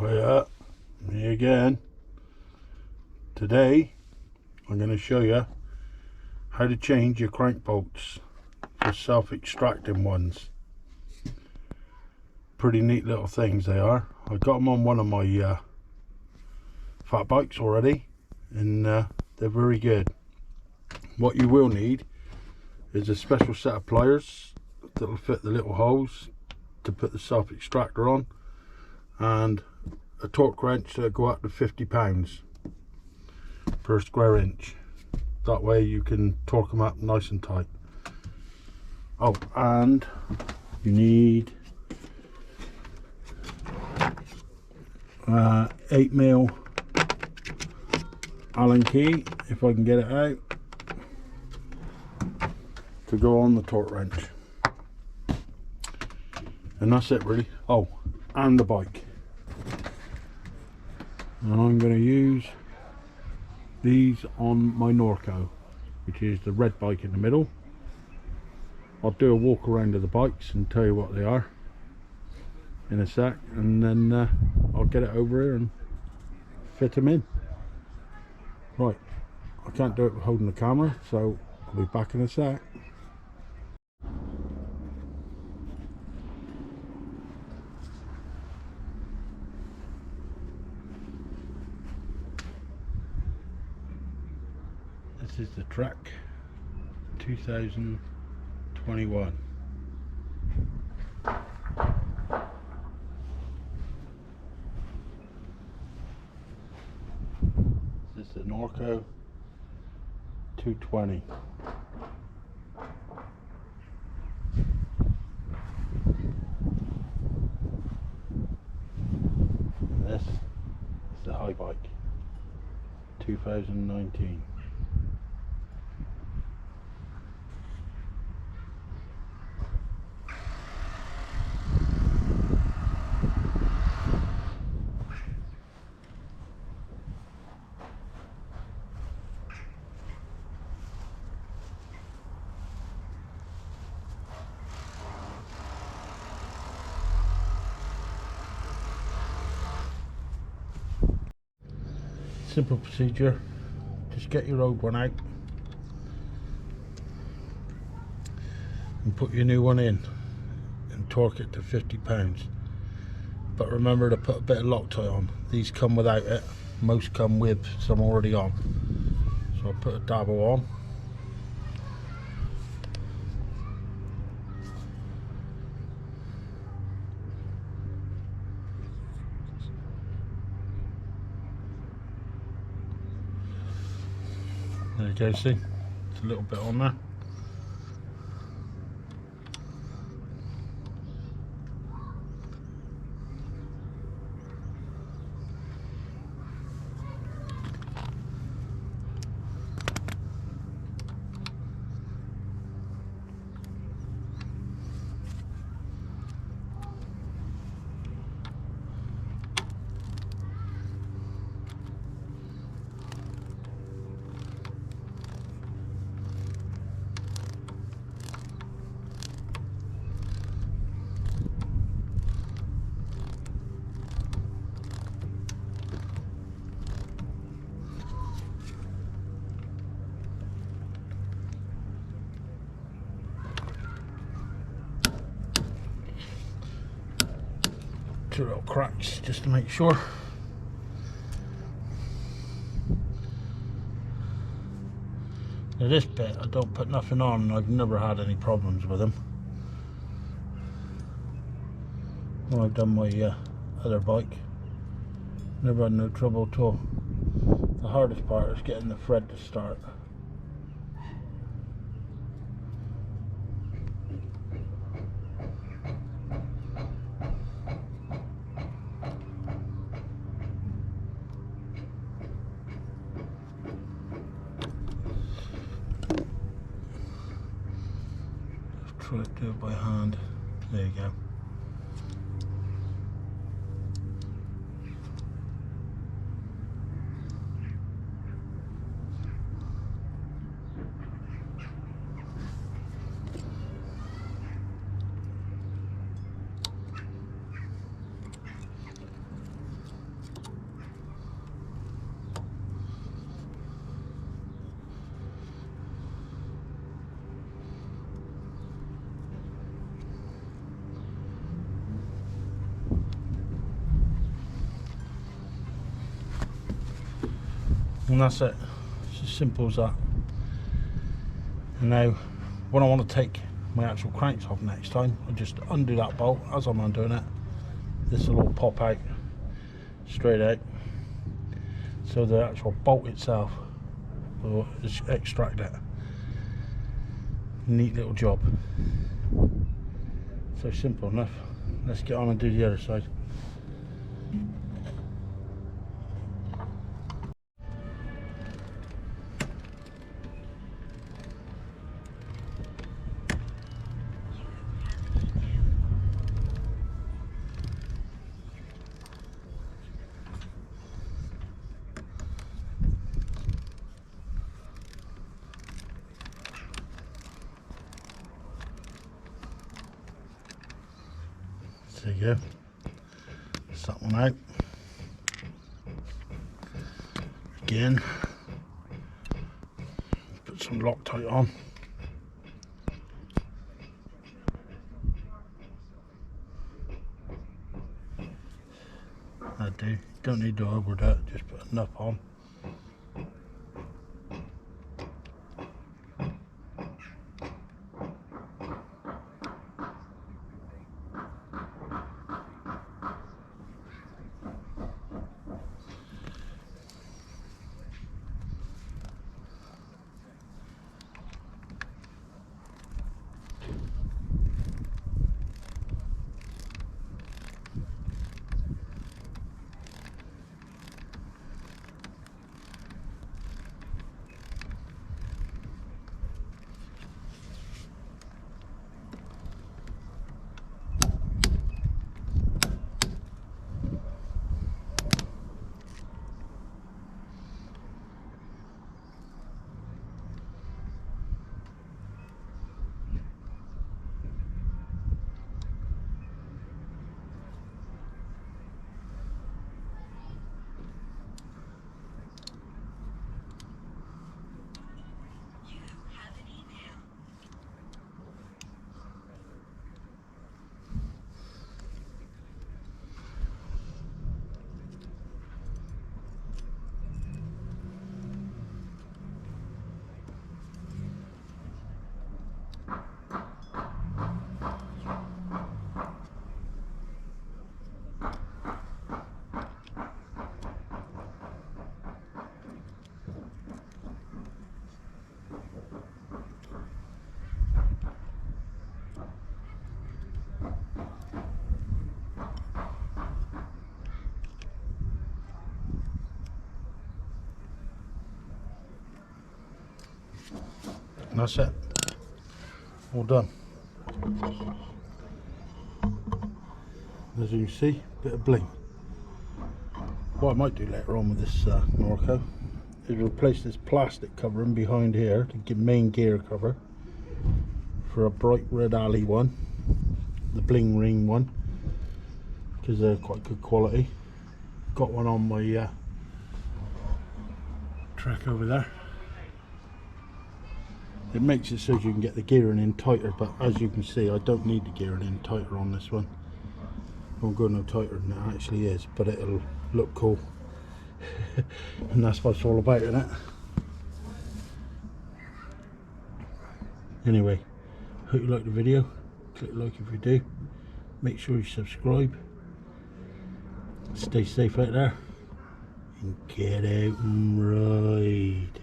Hiya, me again. Today I'm going to show you how to change your crank bolts for self-extracting ones. Pretty neat little things they are. I got them on one of my fat bikes already, and they're very good. What you will need is a special set of pliers that will fit the little holes to put the self-extractor on, and a torque wrench that'll go up to 50 pounds per square inch. That way you can torque them up nice and tight. Oh, and you need 8mm Allen key, if I can get it out, to go on the torque wrench. And that's it really. Oh, and the bike. And I'm going to use these on my Norco, which is the red bike in the middle. I'll do a walk around of the bikes and tell you what they are in a sec, and then I'll get it over here and fit them in. Right, I can't do it with holding the camera, so I'll be back in a sec. This is the Trek 2021. This is the Norco 220. And this is the high bike 2019. Simple procedure, just get your old one out and put your new one in and torque it to 50 pounds. But remember to put a bit of Loctite on. These come without it, most come with some already on. So I'll put a dabble on. There you go, see? It's a little bit on there. Two little cracks just to make sure. Now this bit I don't put nothing on, and I've never had any problems with them. When I've done my other bike, never had no trouble at all. The hardest part is getting the thread to start. Try to do it by hand. There you go. And that's it. It's as simple as that. And now when I want to take my actual cranks off next time, I just undo that bolt. As I'm undoing it, this will all pop out straight out, so the actual bolt itself will extract it. Neat little job. So simple enough. Let's get on and do the other side. There you go. That's that one out. Again, put some Loctite on. I do. Don't need to over it, just put enough on. And that's it. All done. As you can see, a bit of bling. What I might do later on with this Norco is replace this plastic covering behind here, the main gear cover, for a bright red alley one, the bling ring one, because they're quite good quality. Got one on my track over there. It makes it so you can get the gearing in tighter, but as you can see, I don't need the gearing in tighter on this one. I won't go no tighter than it actually is, but it'll look cool. And that's what it's all about, isn't it? Anyway, hope you like the video. Click like if you do. Make sure you subscribe. Stay safe out there and get out and ride.